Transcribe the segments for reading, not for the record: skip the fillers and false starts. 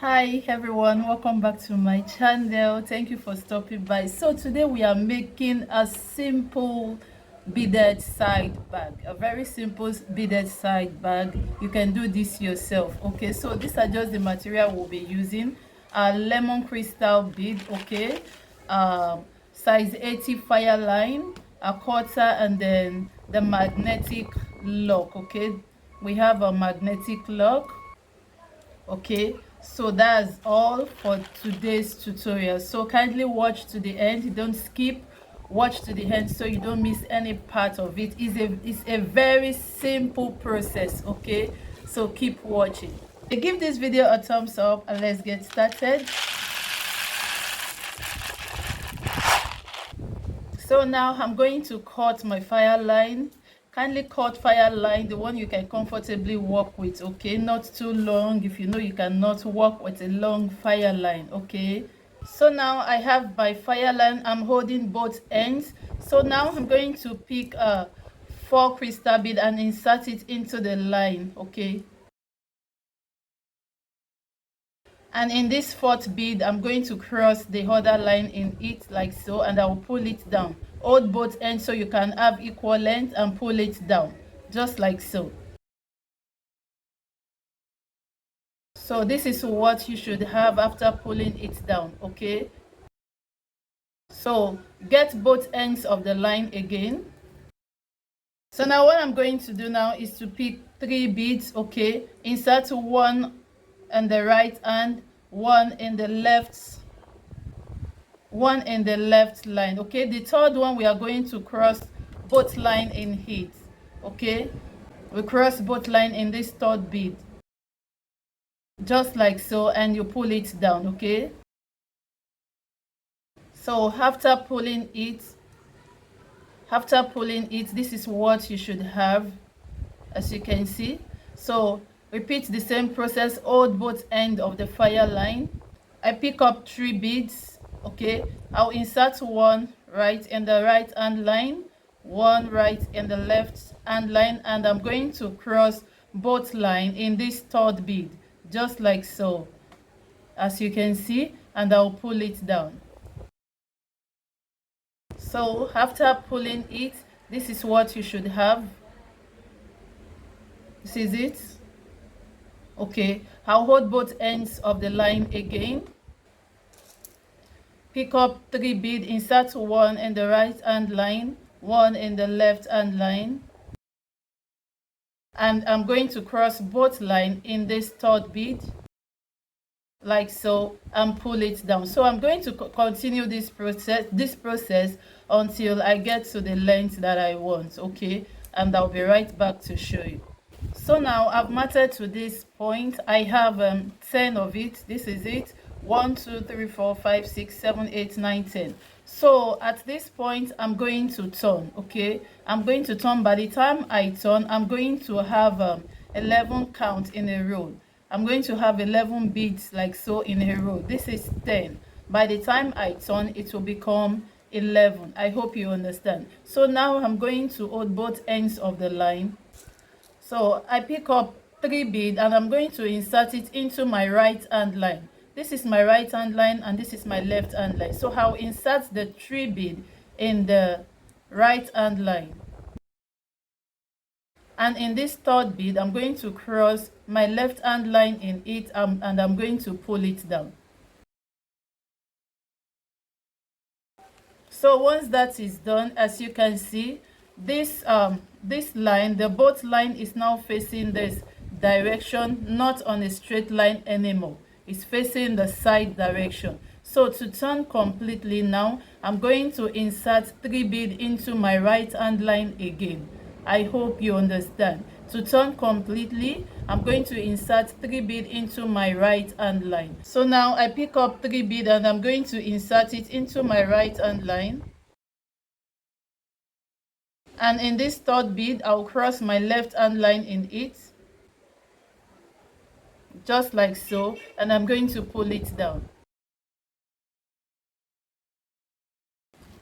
Hi everyone, welcome back to my channel. Thank you for stopping by. So today we are making a simple beaded side bag, a very simple beaded side bag. You can do this yourself. Okay, so these are just the material we'll be using. A lemon crystal bead, okay, size 80 fire line, a quarter, and then the magnetic lock. Okay, we have a magnetic lock. Okay, so that's all for today's tutorial. So kindly watch to the end, don't skip, watch to the end so you don't miss any part of it. It's a very simple process. Okay, so keep watching. Give this video a thumbs up and let's get started. So now I'm going to cut my fire line. Kindly cut fire line, the one you can comfortably work with. Okay, not too long if you know you cannot work with a long fire line. Okay, so now I have my fire line. I'm holding both ends. So now I'm going to pick a 4 crystal bead and insert it into the line. Okay, and in this fourth bead I'm going to cross the other line in it like so, and I will pull it down. Hold both ends so you can have equal length and pull it down just like so. So this is what you should have after pulling it down. Okay, so get both ends of the line again. So now what I'm going to do now is to pick 3 beads. Okay, insert one in the right hand, one in the left line. Okay, the third one we are going to cross both line in it. Okay, we cross both line in this third bead just like so, and you pull it down. Okay, so after pulling it, this is what you should have, as you can see. So repeat the same process. Hold both ends of the fire line. I pick up 3 beads. Okay, I'll insert one right in the right hand line, one right in the left hand line, and I'm going to cross both line in this third bead just like so, as you can see, and I'll pull it down. So after pulling it, this is what you should have. This is it. Okay, I'll hold both ends of the line again. Pick up 3 bead, insert one in the right hand line, one in the left hand line, and I'm going to cross both line in this third bead like so, and pull it down. So I'm going to continue this process until I get to the length that I want. Okay, and I'll be right back to show you. So now I've marked to this point. I have 10 of it. This is it. 1 2 3 4 5 6 7 8 9 10. So at this point I'm going to turn. Okay, I'm going to turn. By the time I turn, I'm going to have 11 count in a row. I'm going to have 11 beads like so in a row. This is 10. By the time I turn, it will become 11. I hope you understand. So now I'm going to hold both ends of the line. So I pick up 3 beads and I'm going to insert it into my right hand line. This is my right hand line and this is my left hand line. So I'll insert the 3 bead in the right hand line. And in this third bead, I'm going to cross my left hand line in it, and I'm going to pull it down. So once that is done, as you can see, this line, the both line is now facing this direction, not on a straight line anymore. It's facing the side direction. So to turn completely now, I'm going to insert 3 bead into my right hand line again. I hope you understand. To turn completely, I'm going to insert 3 bead into my right hand line. So now I pick up 3 bead and I'm going to insert it into my right hand line. And in this third bead, I'll cross my left hand line in it, just like so, and I'm going to pull it down.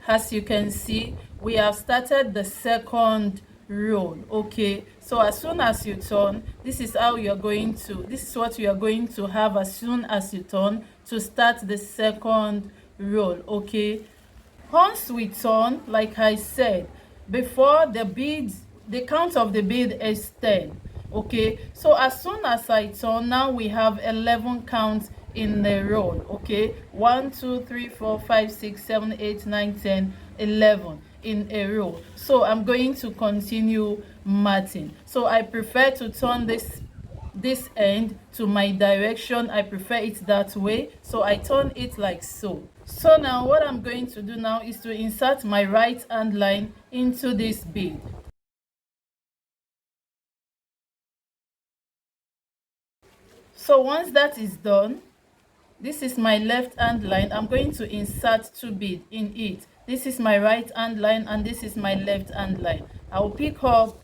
As you can see, we have started the second row. Okay, so as soon as you turn, this is what you are going to have as soon as you turn to start the second row. Okay, once we turn, like I said before, the count of the bead is 10. Okay, so as soon as I turn, now we have 11 counts in a row. Okay, 1 2 3 4 5 6 7 8 9 10 11 in a row. So I'm going to continue matching. So I prefer to turn this end to my direction. I prefer it that way, so I turn it like so. So now what I'm going to do now is to insert my right hand line into this bead. So once that is done, this is my left hand line. I'm going to insert 2 beads in it. This is my right hand line and this is my left hand line. I'll pick up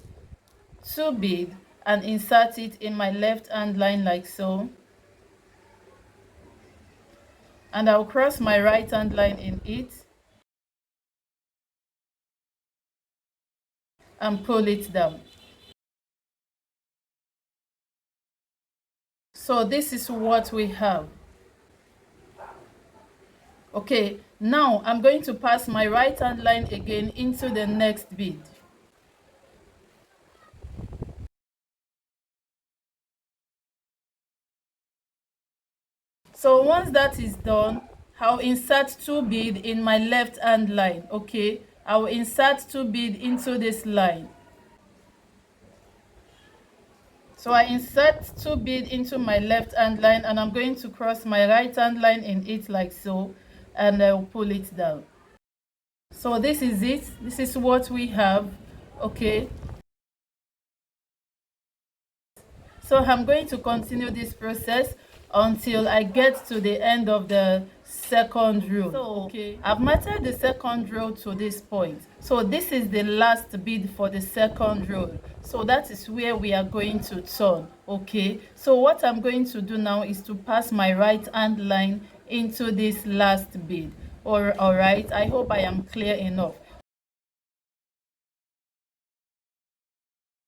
2 beads and insert it in my left hand line like so, and I'll cross my right hand line in it and pull it down. So this is what we have. Okay, now I'm going to pass my right hand line again into the next bead. So once that is done, I'll insert 2 beads in my left hand line. Okay, I'll insert 2 beads into this line. So I insert 2 beads into my left hand line and I'm going to cross my right hand line in it like so, and I'll pull it down. So this is it. This is what we have. Okay, so I'm going to continue this process until I get to the end of the second row. So okay, I've matched the second row to this point. So this is the last bead for the second row. So that is where we are going to turn. Okay, so what I'm going to do now is to pass my right hand line into this last bead. All right, I hope I am clear enough.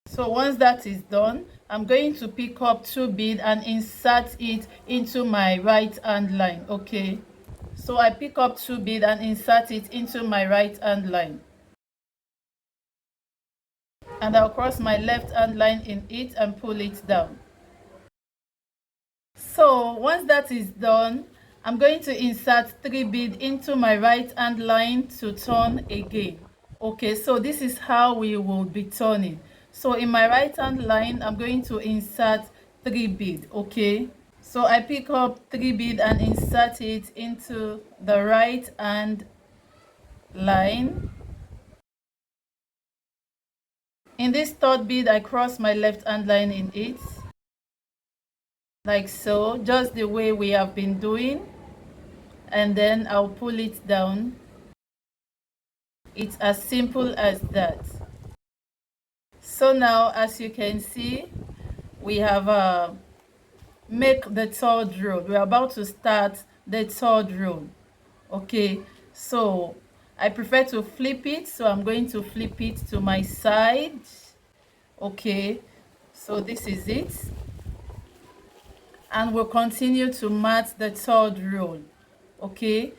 So once that is done, I'm going to pick up 2 beads and insert it into my right hand line. Okay, so I pick up 2 beads and insert it into my right hand line, and I'll cross my left hand line in it and pull it down. So once that is done, I'm going to insert 3 beads into my right hand line to turn again. Okay, so this is how we will be turning. So in my right hand line, I'm going to insert 3 beads. Okay, so I pick up 3 beads and insert it into the right hand line. In this third bead, I cross my left hand line in it like so, just the way we have been doing, and then I'll pull it down. It's as simple as that. So now, as you can see, we have make the third row. We're about to start the third row. Okay, so I prefer to flip it, so I'm going to flip it to my side. Okay, so this is it, and we'll continue to mat the third row. Okay,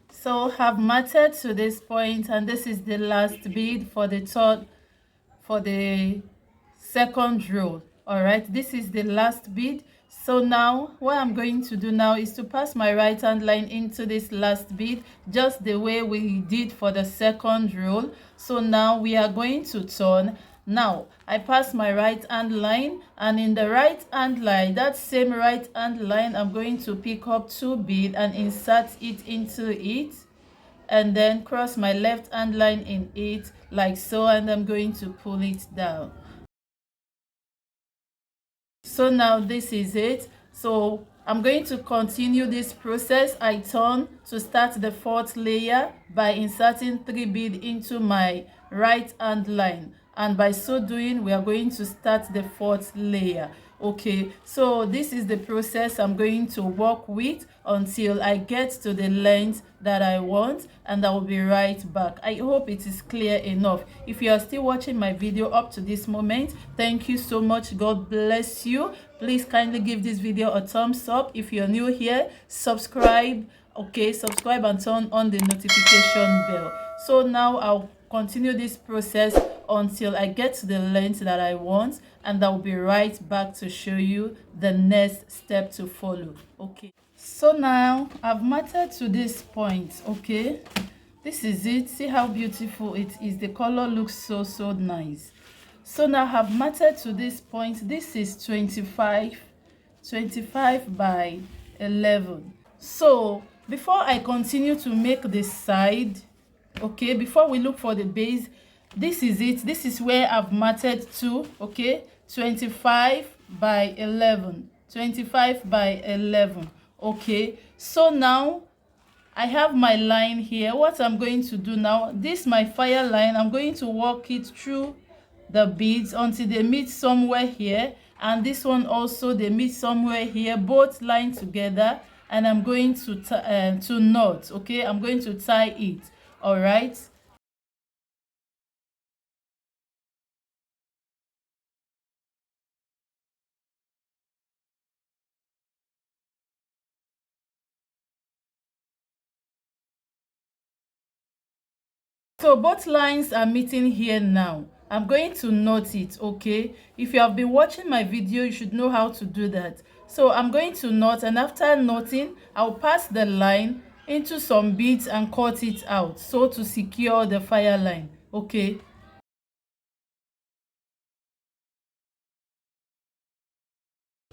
so have matted to this point, and this is the last bead for the second row. All right, this is the last bead. So now what I'm going to do now is to pass my right hand line into this last bead, just the way we did for the second row. So now we are going to turn. Now I pass my right hand line, and in the right hand line, that same right hand line, I'm going to pick up 2 beads and insert it into it, and then cross my left hand line in it like so, and I'm going to pull it down. So now this is it. So I'm going to continue this process. I turn to start the fourth layer by inserting 3 beads into my right hand line, and by so doing we are going to start the fourth layer. Okay, so this is the process I'm going to work with until I get to the length that I want, and I will be right back. I hope it is clear enough. If you are still watching my video up to this moment, thank you so much. God bless you. Please kindly give this video a thumbs up. If you're new here, subscribe. Okay, subscribe and turn on the notification bell. So now I'll continue this process until I get to the length that I want, and I'll be right back to show you the next step to follow. Okay, so now I've matted to this point. Okay, this is it. See how beautiful it is. The color looks so nice. So now I've matted to this point. This is 25 by 11. So before I continue to make the side, okay, before we look for the base, this is it. This is where I've matted to. Okay, 25 by 11. 25 by 11. Okay, so now I have my line here. What I'm going to do now, this my fire line, I'm going to walk it through the beads until they meet somewhere here, and this one also, they meet somewhere here, both line together, and I'm going to knot. Okay, I'm going to tie it. All right, so both lines are meeting here now. I'm going to knot it. Okay, if you have been watching my video, you should know how to do that. So I'm going to knot, and after knotting, I'll pass the line into some beads and cut it out, so to secure the fire line. Okay,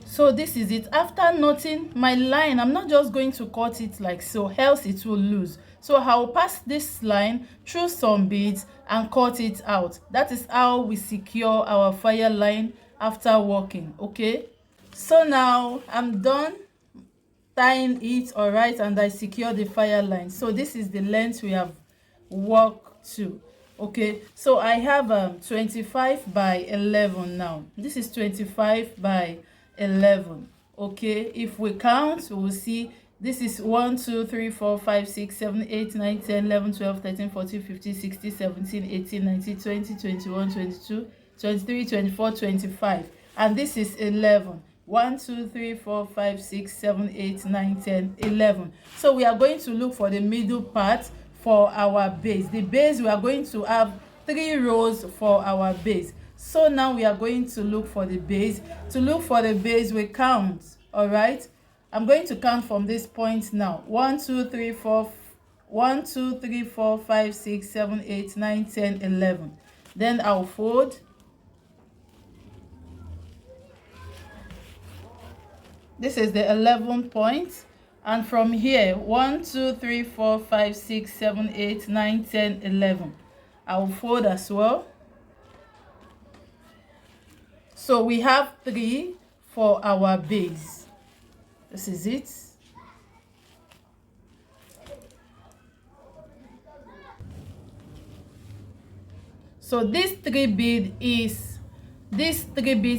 so this is it. After knotting my line, I'm not just going to cut it like so, else it will lose. So I'll pass this line through some beads and cut it out. That is how we secure our fire line after working. Okay, so now I'm done tying it. All right, and I secure the fire line. So this is the length we have worked to. Okay, so I have 25 by 11 now. This is 25 by 11. Okay, if we count, we will see this is 1 2 3 4 5 6 7 8 9 10 11 12 13 14 15 16 17 18 19 20 21 22 23 24 25, and this is 11. 1 2 3 4 5 6 7 8 9 10 11. So we are going to look for the middle part for our base. The base, we are going to have 3 rows for our base. So now we are going to look for the base. To look for the base, we count. All right, I'm going to count from this point now. 1 2 3 4 1 2 3 4 5 6 7 8 9 10 11. Then I'll fold. This is the 11 point, and from here 1 2 3 4 5 6 7 8 9 10 11. I'll fold as well. So we have 3 for our base. This is it. So this 3 bead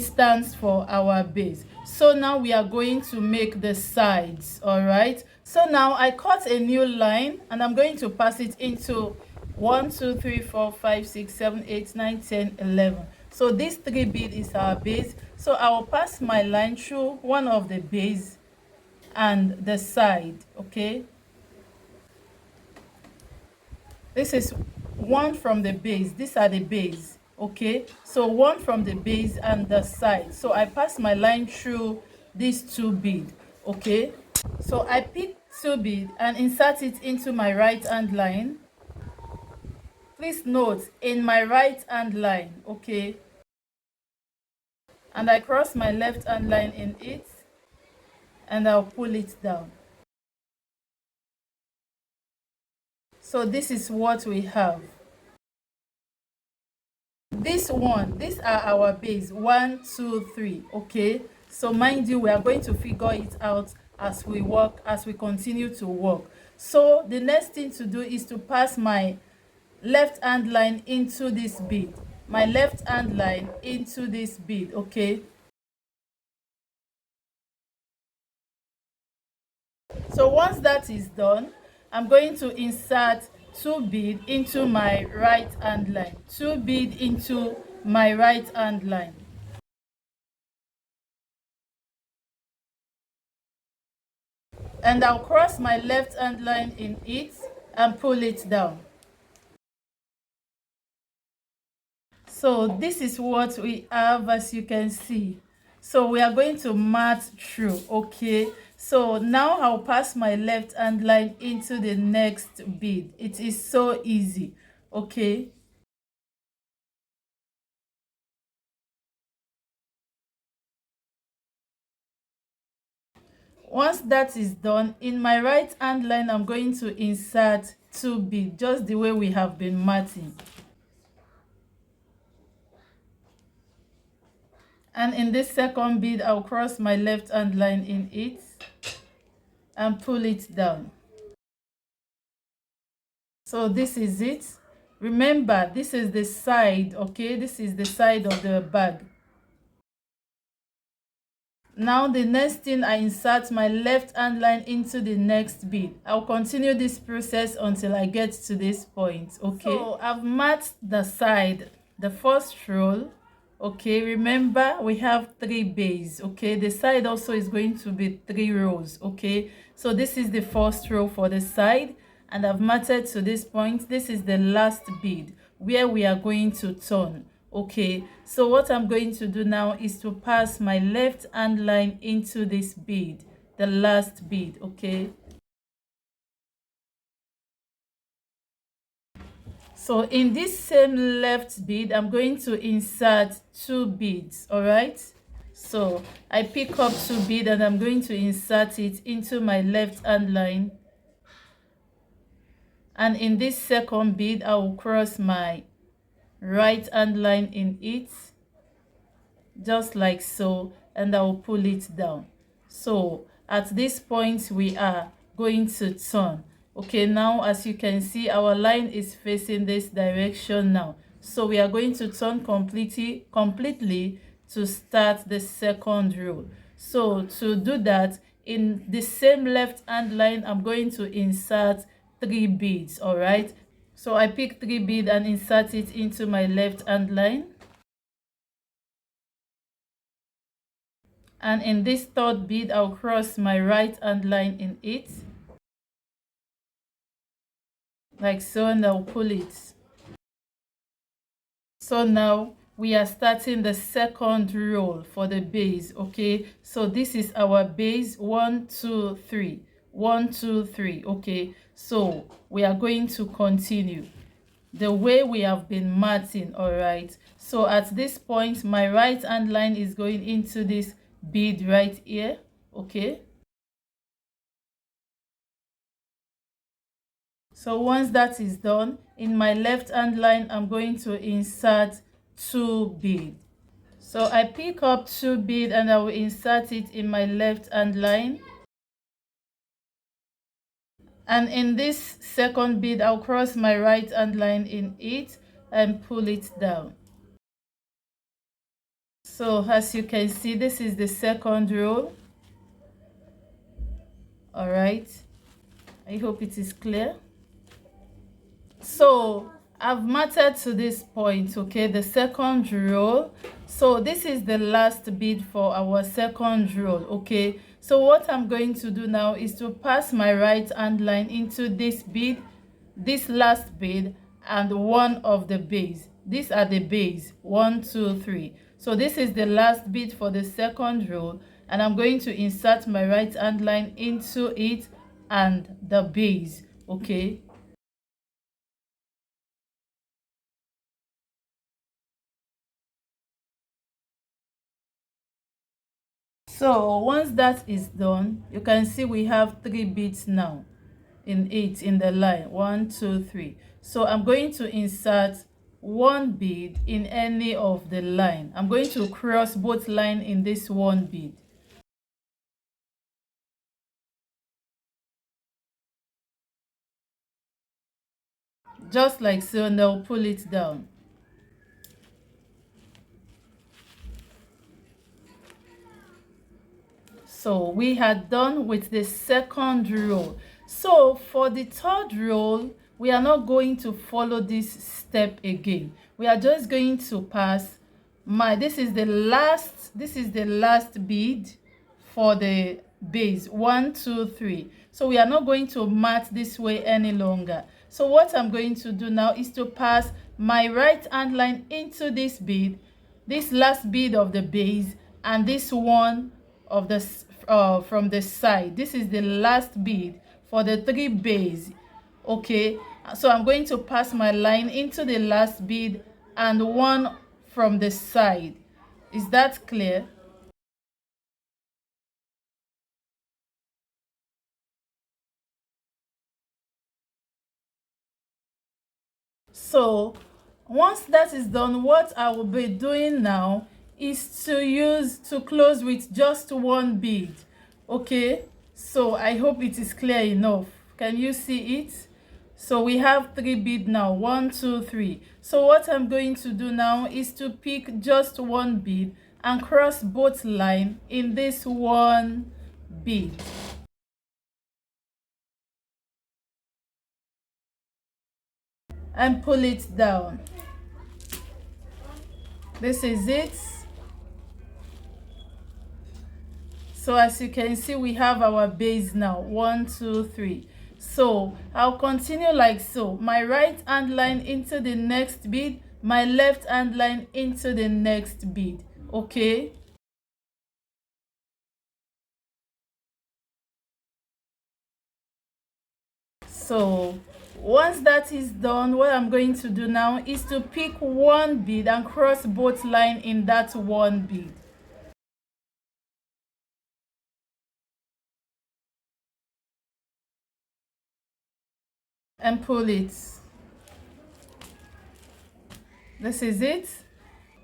stands for our base. So now we are going to make the sides. All right, so now I cut a new line, and I'm going to pass it into 1 2 3 4 5 6 7 8 9 10 11. So this 3 bead is our base. So I will pass my line through one of the base and the side. Okay, this is one from the base. These are the base. Okay, so one from the base and the side. So I pass my line through these 2 beads. Okay, so I pick 2 beads and insert it into my right hand line. Please note, in my right hand line. Okay, and I cross my left hand line in it, and I'll pull it down. So this is what we have. These are our base. 1 2 3. Okay, so mind you, we are going to figure it out as we work, as we continue to work. So the next thing to do is to pass my left hand line into this bead, my left hand line into this bead. Okay, so once that is done, I'm going to insert 2 bead into my right hand line, 2 bead into my right hand line, and I'll cross my left hand line in it and pull it down. So this is what we have, as you can see. So we are going to mat through. Okay, so now I'll pass my left hand line into the next bead. It is so easy. Okay, once that is done, in my right hand line I'm going to insert 2 bead, just the way we have been matting. And in this second bead, I'll cross my left hand line in it and pull it down. So this is it. Remember, this is the side. Okay, this is the side of the bag. Now the next thing, I insert my left hand line into the next bead. I'll continue this process until I get to this point. Okay, so I've marked the side, the first roll. Okay, remember we have 3 bays. Okay, the side also is going to be 3 rows. Okay, so this is the first row for the side, and I've marked to this point. This is the last bead where we are going to turn. Okay, so what I'm going to do now is to pass my left hand line into this bead, the last bead. Okay, so in this same left bead, I'm going to insert 2 beads. All right, so I pick up 2 beads and I'm going to insert it into my left hand line, and in this second bead I will cross my right hand line in it, just like so, and I will pull it down. So at this point we are going to turn. Okay, now as you can see, our line is facing this direction now, so we are going to turn completely to start the second row. So to do that, in the same left hand line I'm going to insert 3 beads. All right, so I pick 3 beads and insert it into my left hand line. And in this third bead, I'll cross my right hand line in it, like so, and I'll pull it. So now we are starting the second row for the base. Okay, so this is our base, 1 2 3, 1 2 3. Okay, so we are going to continue the way we have been matting. All right, so at this point my right hand line is going into this bead right here. Okay, so once that is done, in my left hand line I'm going to insert 2 bead. So I pick up 2 bead and I will insert it in my left hand line, and in this second bead I'll cross my right hand line in it and pull it down. So as you can see, this is the second row. All right, I hope it is clear. So I've matted to this point. Okay, the second row. So this is the last bead for our second row. Okay, so what I'm going to do now is to pass my right hand line into this bead, this last bead, and one of the bays. These are the bays, 1 2 3. So this is the last bead for the second row, and I'm going to insert my right hand line into it and the bays. Okay, so once that is done, you can see we have 3 beads now in it, in the line, 1 2 3. So I'm going to insert 1 bead in any of the line. I'm going to cross both line in this 1 bead. just like so, and I'll pull it down. So we are done with the second row. So for the third row, we are not going to follow this step again. We are just going to pass this is the last bead for the base. 1, 2, 3. So we are not going to mat this way any longer. So what I'm going to do now is to pass my right hand line into this bead, this last bead of the base, and this one of the from the side. This is the last bead for the 3 base. Okay, so I'm going to pass my line into the last bead and one from the side. Is that clear? So once that is done, what I will be doing now is to close with just one bead. Okay, so I hope it is clear enough. Can you see it? So we have 3 beads now. 1, 2, 3. So what I'm going to do now is to pick just one bead and cross both lines in this one bead and pull it down. This is it. So as you can see, we have our base now. 1, 2, 3. So I'll continue like so. My right hand line into the next bead, my left hand line into the next bead. Okay, so once that is done, what I'm going to do now is to pick one bead and cross both lines in that one bead. And pull it. This is it.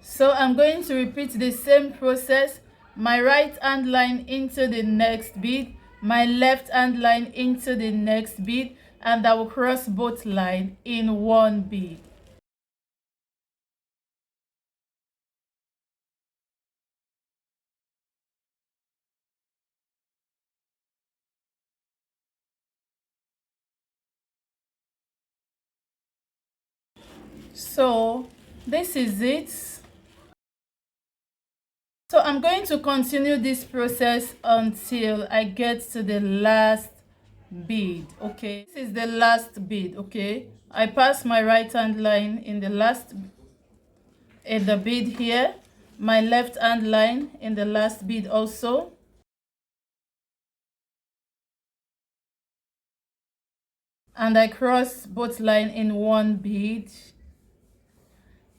So I'm going to repeat the same process. My right hand line into the next bead, my left hand line into the next bead, and I will cross both lines in one bead. So this is it. So I'm going to continue this process until I get to the last bead. Okay, this is the last bead. Okay, I pass my right hand line in the bead here, my left hand line in the last bead also, and I cross both lines in one bead,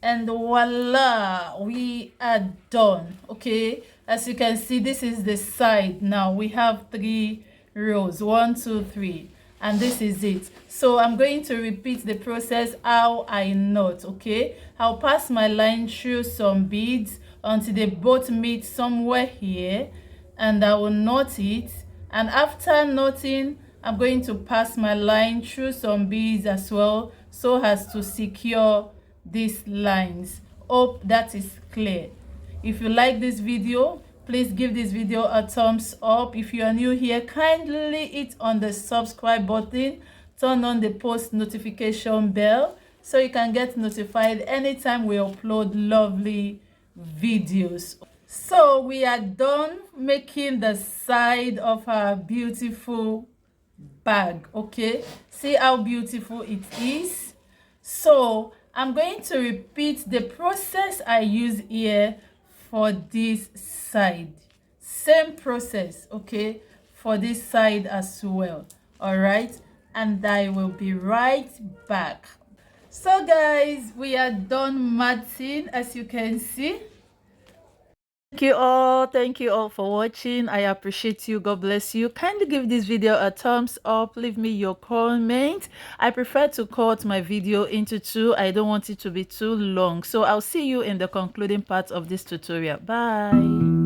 and voila, we are done. Okay, as you can see, this is the side. Now we have 3 rows, 1, 2, 3, and this is it. So I'm going to repeat the process how I knot. Okay, I'll pass my line through some beads until they both meet somewhere here, and I will knot it. And after knotting, I'm going to pass my line through some beads as well, so as to secure these lines. Hope that is clear. If you like this video, please give this video a thumbs up. If you are new here, kindly hit on the subscribe button, turn on the post notification bell so you can get notified anytime we upload lovely videos. So we are done making the side of our beautiful bag. Okay, see how beautiful it is. So I'm going to repeat the process I use here for this side. Same process, okay, for this side as well. All right, and I will be right back. So guys, we are done matting, as you can see. Thank you all for watching. I appreciate you. God bless you. Kindly give this video a thumbs up, leave me your comment. I prefer to cut my video into 2. I don't want it to be too long, so I'll see you in the concluding part of this tutorial. Bye.